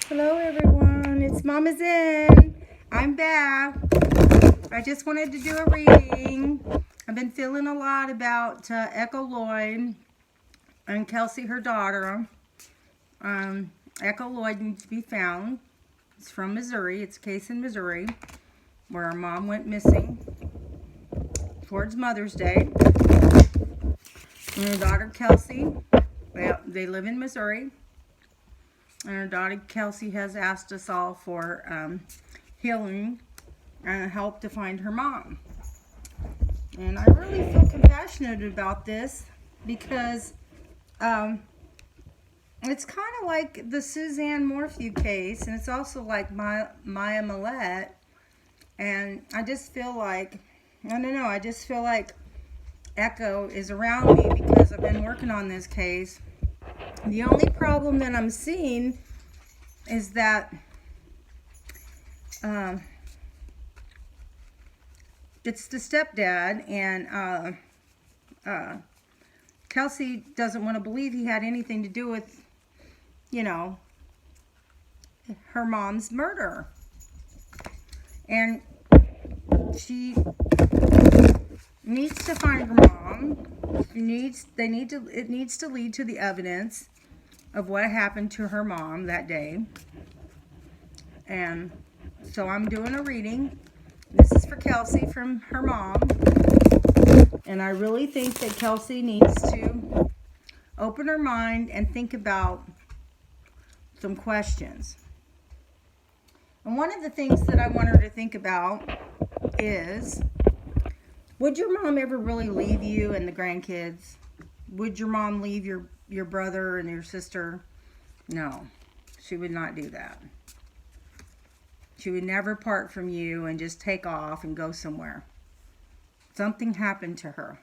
Hello everyone, it's Mama Zen. I'm back. I just wanted to do a reading. I've been feeling a lot about Echo Lloyd and Kelsey, her daughter. Echo Lloyd needs to be found. It's from Missouri. It's a case in Missouri where her mom went missing towards Mother's Day. And her daughter Kelsey, they live in Missouri. And her daughter Kelsey has asked us all for healing and help to find her mom. And I really feel compassionate about this because it's kind of like the Suzanne Morphew case, and it's also like Maya Millette. And I just feel like, I don't know, I just feel like Echo is around me because I've been working on this case. The only problem that I'm seeing is that it's the stepdad, and Kelsey doesn't want to believe he had anything to do with, you know, her mom's murder. And she needs to find her mom. It needs to lead to the evidence of what happened to her mom that day. And so I'm doing a reading. This is for Kelsey from her mom. And I really think that Kelsey needs to open her mind and think about some questions. And one of the things that I want her to think about is, would your mom ever really leave you and the grandkids? Would your mom leave your brother and your sister? No, she would not do that. She would never part from you and just take off and go somewhere. Something happened to her.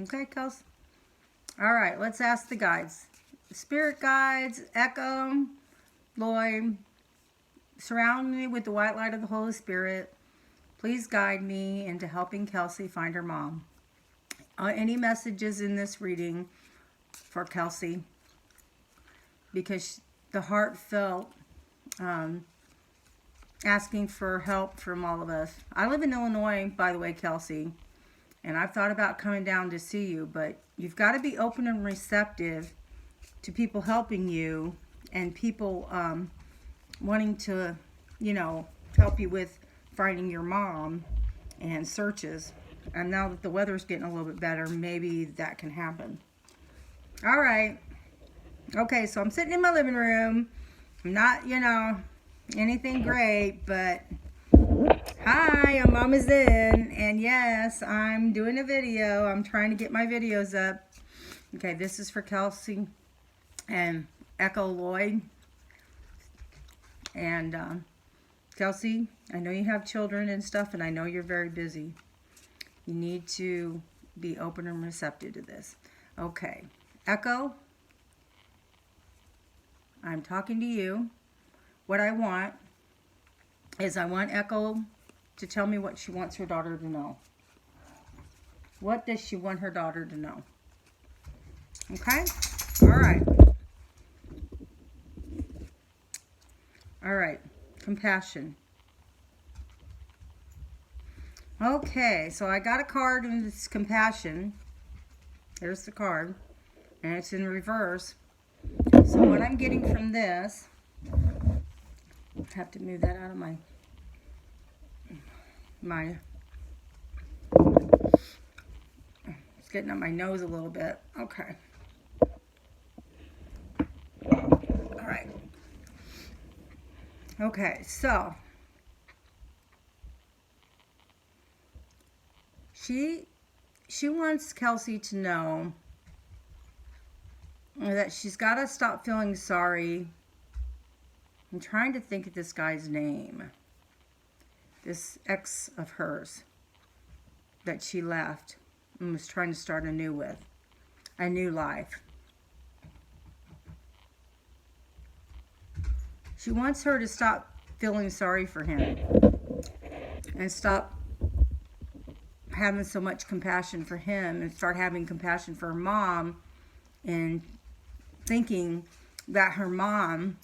Okay, Kelsey? All right, let's ask the guides. Spirit guides, Echo, Lloyd, surround me with the white light of the Holy Spirit. Please guide me into helping Kelsey find her mom. Any messages in this reading for Kelsey? Because the heartfelt asking for help from all of us. I live in Illinois, by the way, Kelsey, and I've thought about coming down to see you, but you've got to be open and receptive to people helping you and people wanting to, you know, help you with finding your mom and searches. And now that the weather's getting a little bit better, maybe that can happen. All right. Okay, so I'm sitting in my living room. I'm not, you know, anything great, but hi, I'm Mama Zen, and yes, I'm doing a video. I'm trying to get my videos up. Okay, this is for Kelsey and Echo Lloyd. And Kelsey, I know you have children and stuff, and I know you're very busy. You need to be open and receptive to this. Okay, Echo, I'm talking to you. What I want is I want Echo to tell me what she wants her daughter to know. What does she want her daughter to know? Okay? All right. All right. Compassion. Okay, so I got a card and it's compassion. There's the card. And it's in reverse. So what I'm getting from this, I have to move that out of my it's getting up my nose a little bit. Okay. All right. Okay, so she wants Kelsey to know that she's got to stop feeling sorry. I'm trying to think of this guy's name. This ex of hers that she left and was trying to start anew with. A new life. She wants her to stop feeling sorry for him and stop having so much compassion for him and start having compassion for her mom and thinking that her mom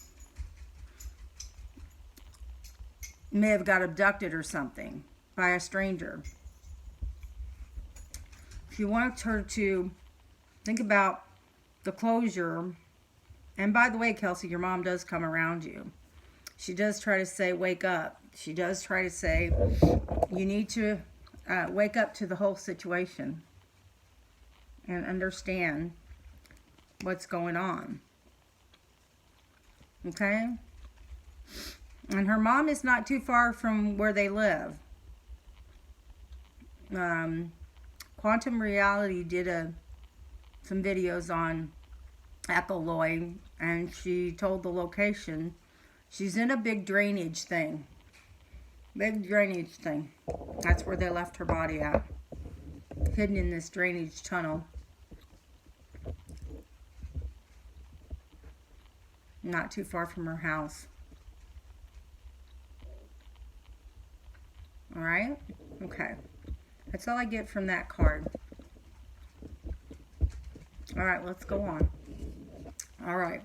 may have got abducted or something by a stranger. She wants her to think about the closure. And by the way, Kelsey, your mom does come around you. She does try to say, wake up. She does try to say, you need to wake up to the whole situation and understand what's going on. Okay? And her mom is not too far from where they live. Quantum Reality did some videos on Echo Lloyd, and she told the location. She's in a big drainage thing. Big drainage thing. That's where they left her body at. Hidden in this drainage tunnel. Not too far from her house. Alright? Okay. That's all I get from that card. Alright, let's go on. Alright.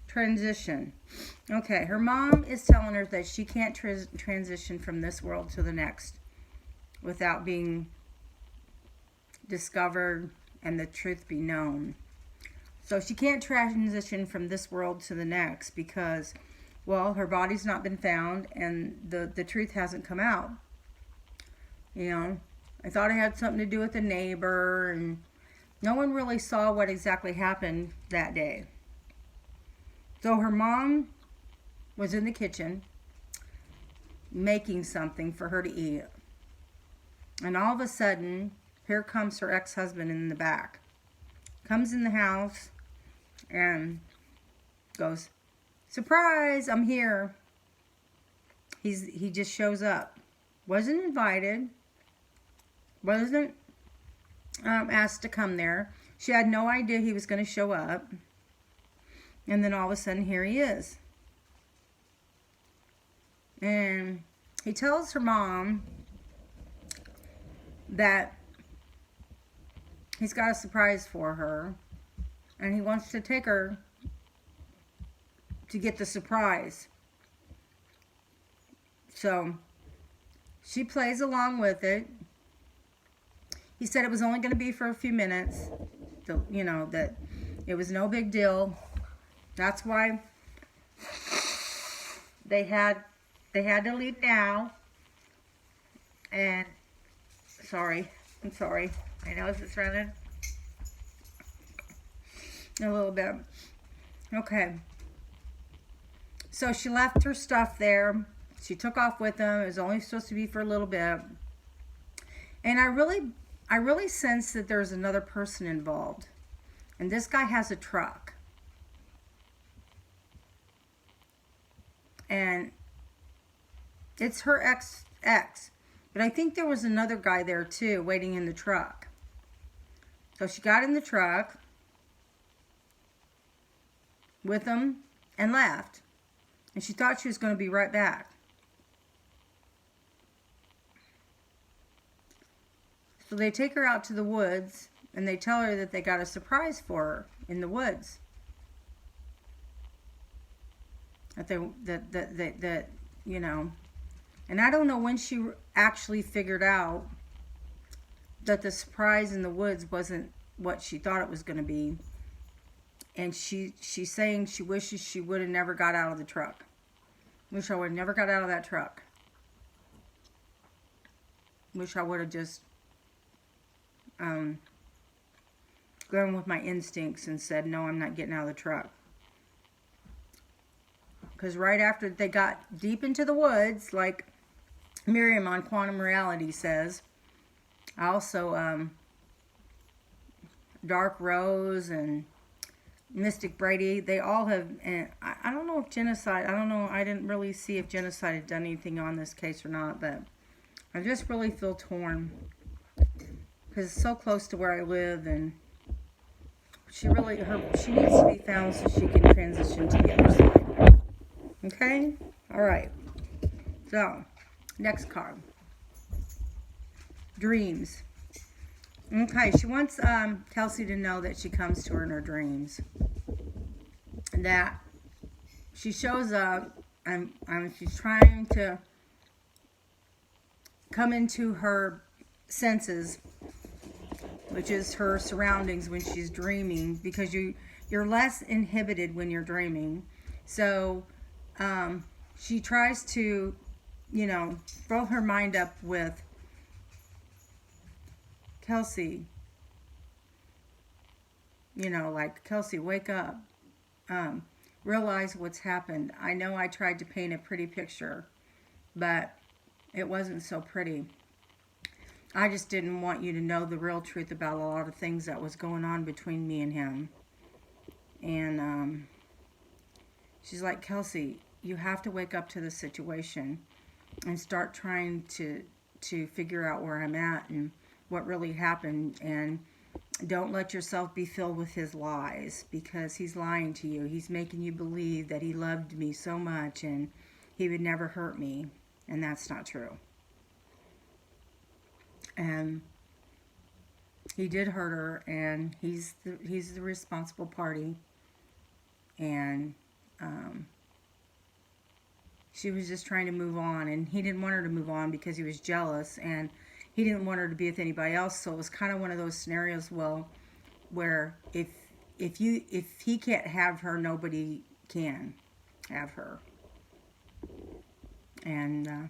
Transition. Okay, her mom is telling her that she can't transition from this world to the next without being discovered and the truth be known. So she can't transition from this world to the next because, well, her body's not been found and the truth hasn't come out. You know, I thought it had something to do with a neighbor, and no one really saw what exactly happened that day. So her mom was in the kitchen making something for her to eat. And all of a sudden, here comes her ex-husband in the back. Comes in the house and goes, surprise, I'm here. He just shows up. Wasn't invited. Wasn't asked to come there. She had no idea he was going to show up. And then all of a sudden, here he is. And he tells her mom that he's got a surprise for her. And he wants to take her to get the surprise. So she plays along with it. He said it was only going to be for a few minutes. You know, that it was no big deal. That's why they had to leave now. And I'm sorry. I know it's running a little bit. Okay. So she left her stuff there. She took off with them. It was only supposed to be for a little bit. And I really sense that there's another person involved. And this guy has a truck. And it's her ex. But I think there was another guy there too, waiting in the truck. So she got in the truck with him and left. And she thought she was going to be right back. So they take her out to the woods, and they tell her that they got a surprise for her in the woods. That you know, and I don't know when she actually figured out that the surprise in the woods wasn't what she thought it was going to be. And she's saying she wishes she would have never got out of the truck. Wish I would have never got out of that truck. Wish I would have just gone with my instincts and said, no, I'm not getting out of the truck. Because right after they got deep into the woods, like Miriam on Quantum Reality says, also Dark Rose and Mystic Brady, they all have, and I don't know if Genocide, I don't know, I didn't really see if Genocide had done anything on this case or not, but I just really feel torn. Because it's so close to where I live, and she needs to be found so she can transition to the other side. Okay? Alright. So, next card. Dreams. Okay, she wants Kelsey to know that she comes to her in her dreams. That she shows up and she's trying to come into her senses, which is her surroundings when she's dreaming, because you're less inhibited when you're dreaming. So she tries to, fill her mind up with, Kelsey, like, Kelsey, wake up. Um, Realize what's happened. I know I tried to paint a pretty picture, but it wasn't so pretty. I just didn't want you to know the real truth about a lot of things that was going on between me and him. And she's like, Kelsey, you have to wake up to the situation and start trying to figure out where I'm at and what really happened, and don't let yourself be filled with his lies, because he's lying to you. He's making you believe that he loved me so much and he would never hurt me, and that's not true. And he did hurt her, and he's the responsible party. And she was just trying to move on, and he didn't want her to move on because he was jealous, and he didn't want her to be with anybody else. So it was kind of one of those scenarios, well, where if he can't have her, nobody can have her. And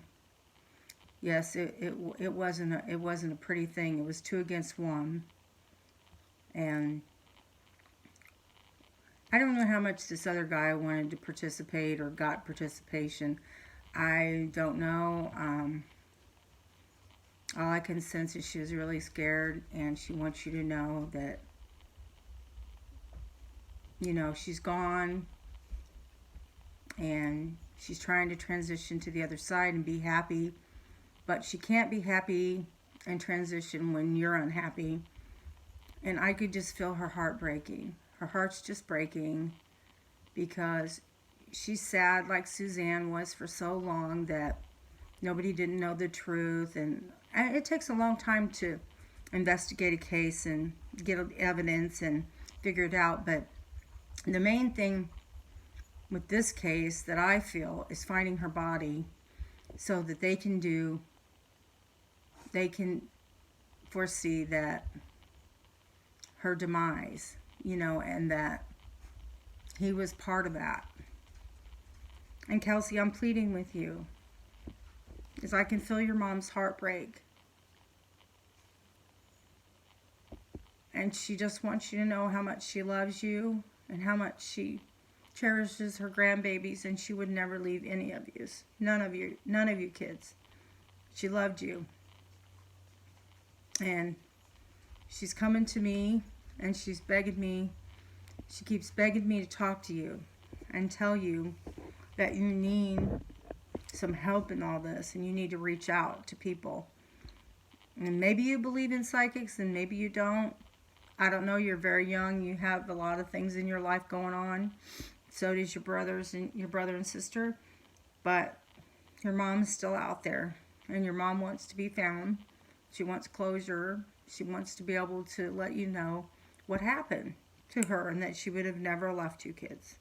yes, it wasn't a pretty thing. It was 2 against 1, and I don't know how much this other guy wanted to participate or got participation. I don't know. All I can sense is she was really scared, and she wants you to know that, she's gone, and she's trying to transition to the other side and be happy, but she can't be happy and transition when you're unhappy. And I could just feel her heart breaking. Her heart's just breaking because she's sad, like Suzanne was for so long, that nobody didn't know the truth. And it takes a long time to investigate a case and get evidence and figure it out. But the main thing with this case that I feel is finding her body, so that they can foresee that her demise, and that he was part of that. And Kelsey, I'm pleading with you, because I can feel your mom's heartbreak. And she just wants you to know how much she loves you and how much she cherishes her grandbabies, and she would never leave any of you. None of you kids. She loved you. And she's coming to me, and she's begging me. She keeps begging me to talk to you and tell you that you need some help in all this, and you need to reach out to people. And maybe you believe in psychics, and maybe you don't. I don't know. You're very young. You have a lot of things in your life going on. So does your brother and sister. But your mom's still out there, and your mom wants to be found. She wants closure. She wants to be able to let you know what happened to her, and that she would have never left you kids.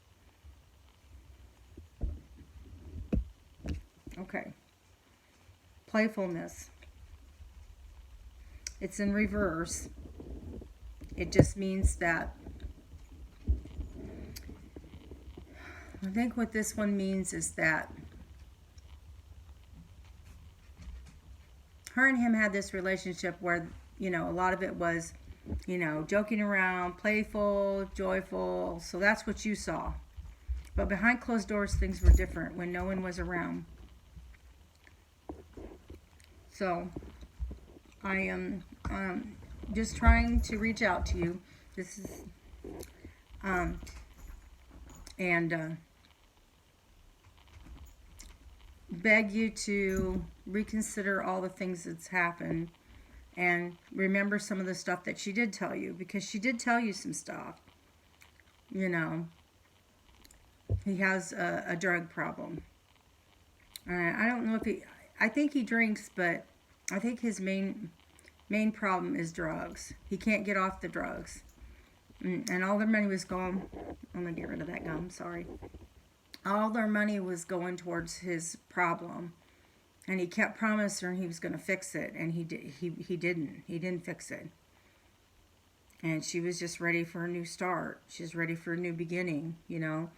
Okay. Playfulness. It's in reverse. It just means that, I think what this one means is that her and him had this relationship where, a lot of it was, joking around, playful, joyful. So that's what you saw. But behind closed doors, things were different when no one was around. So I am just trying to reach out to you. This is, and beg you to reconsider all the things that's happened, and remember some of the stuff that she did tell you, because she did tell you some stuff. He has a drug problem. I don't know if I think he drinks, but I think his main problem is drugs. He can't get off the drugs. And all their money was gone. I'm going to get rid of that gum, sorry. All their money was going towards his problem. And he kept promising her he was going to fix it, and he didn't. He didn't fix it. And she was just ready for a new start. She was ready for a new beginning, you know.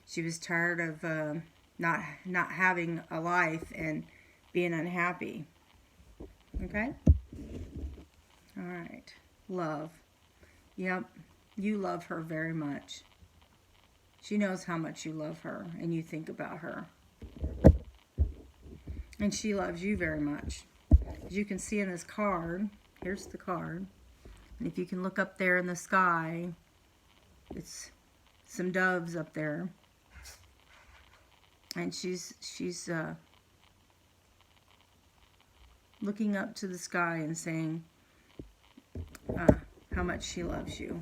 She was tired of not having a life and being unhappy. Okay? All right. Love. Yep. You love her very much. She knows how much you love her and you think about her. And she loves you very much. As you can see in this card, here's the card. And if you can look up there in the sky, it's some doves up there. And she's looking up to the sky and saying how much she loves you.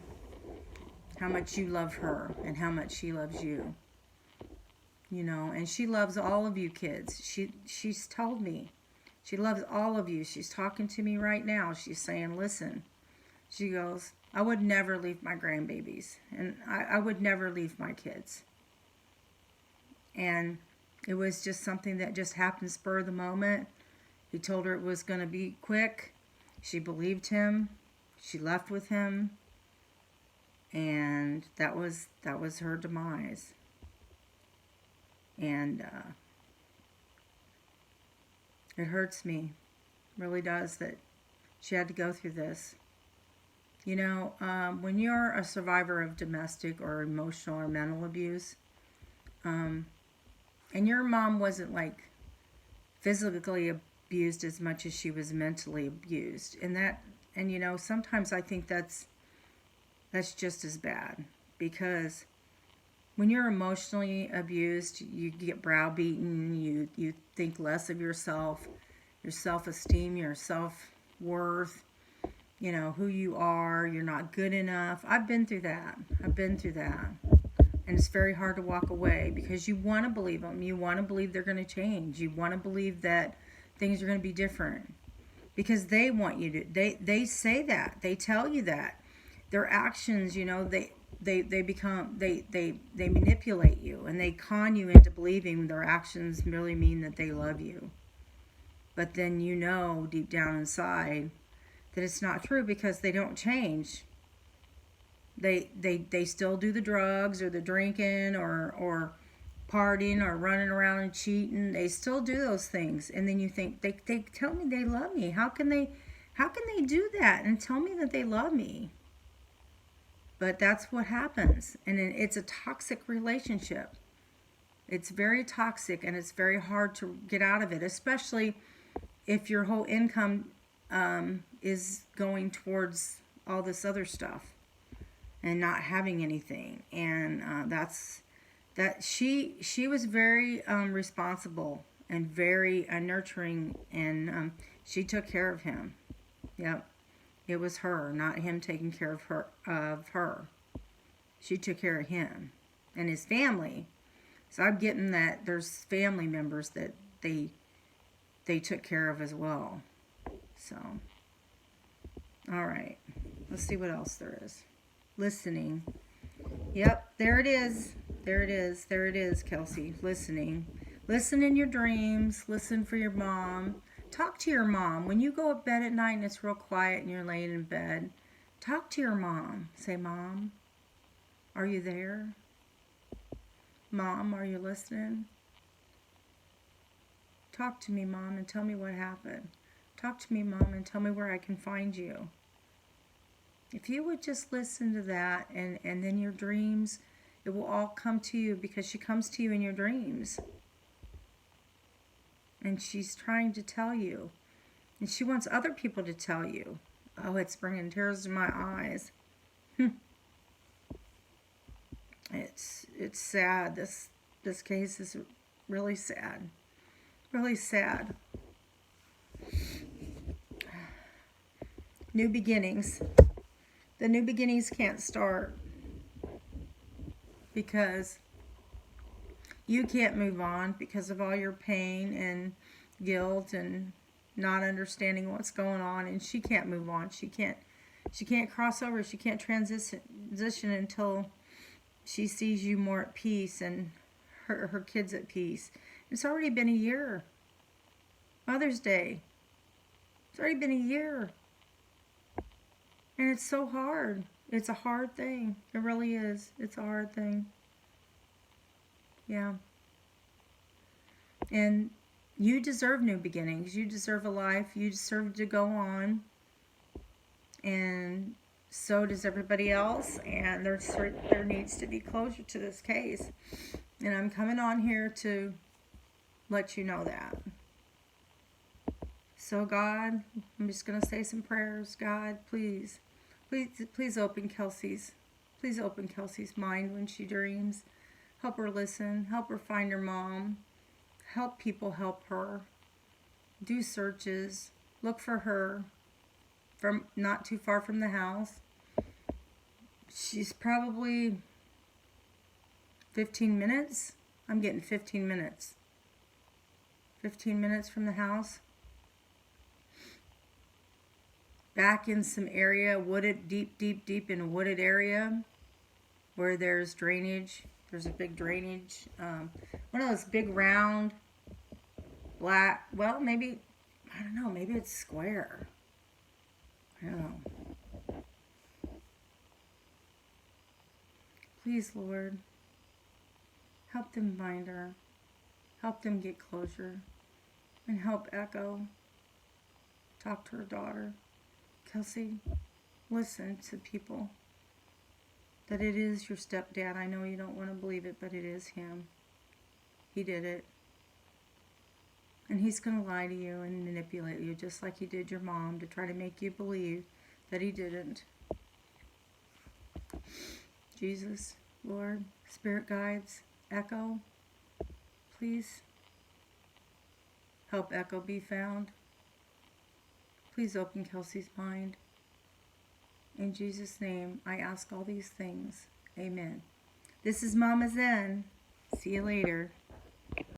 How much you love her and how much she loves you. You know, and she loves all of you kids. She's told me. She loves all of you. She's talking to me right now. She's saying, listen. She goes, I would never leave my grandbabies. And I would never leave my kids. And it was just something that just happened spur of the moment. He told her it was going to be quick. She believed him. She left with him. And that was her demise. And it hurts me, really does, that she had to go through this. You know, when you're a survivor of domestic or emotional or mental abuse, and your mom wasn't like physically abused as much as she was mentally abused, and you know, sometimes I think that's just as bad, because when you're emotionally abused, you get browbeaten, you think less of yourself, your self-esteem, your self-worth, you know, who you are, you're not good enough. I've been through that. And it's very hard to walk away because you want to believe them. You want to believe they're going to change. You want to believe that things are going to be different because they want you to. They say that. They tell you that. Their actions, you know, they manipulate you and they con you into believing their actions merely mean that they love you. But then you know deep down inside that it's not true because they don't change. They still do the drugs or the drinking or partying or running around and cheating. They still do those things. And then you think, they tell me they love me. How can they do that and tell me that they love me? But that's what happens. And it's a toxic relationship. It's very toxic and it's very hard to get out of it, especially if your whole income is going towards all this other stuff and not having anything. And she was very responsible and very nurturing, and she took care of him. Yep. It was her, not him taking care of her. She took care of him and his family. So I'm getting that there's family members that they took care of as well. So, all right. Let's see what else there is. Listening. Yep, there it is. There it is, Kelsey. Listening. Listen in your dreams. Listen for your mom. Talk to your mom. When you go to bed at night and it's real quiet and you're laying in bed, talk to your mom. Say, Mom, are you there? Mom, are you listening? Talk to me, Mom, and tell me what happened. Talk to me, Mom, and tell me where I can find you. If you would just listen to that, and then your dreams, it will all come to you because she comes to you in your dreams. And she's trying to tell you. And she wants other people to tell you. Oh, it's bringing tears to my eyes. It's sad. This case is really sad. Really sad. New beginnings. The new beginnings can't start because you can't move on because of all your pain and guilt and not understanding what's going on, and she can't move on. She can't cross over. She can't transition until she sees you more at peace and her kids at peace. It's already been a year. Mother's Day. It's already been a year. And it's so hard. It's a hard thing. It really is. It's a hard thing. Yeah. And you deserve new beginnings. You deserve a life. You deserve to go on. And so does everybody else. And there needs to be closure to this case. And I'm coming on here to let you know that. So God, I'm just going to say some prayers. God, please open Kelsey's mind when she dreams. Help her listen. Help her find her mom. Help people help her. Do searches. Look for her from not too far from the house. She's probably 15 minutes. I'm getting 15 minutes. 15 minutes from the house. Back in some area, wooded, deep in a wooded area where there's drainage. There's a big drainage. One of those big round, black, well, maybe, I don't know, maybe it's square. I don't know. Please, Lord, help them find her. Help them get closure. And help Echo talk to her daughter. Kelsey, listen to people. That it is your stepdad. I know you don't want to believe it, but it is him. He did it. And he's going to lie to you and manipulate you just like he did your mom to try to make you believe that he didn't. Jesus, Lord, Spirit guides, Echo, please help Echo be found. Please open Kelsey's mind. In Jesus' name, I ask all these things. Amen. This is Mama Zen. See you later.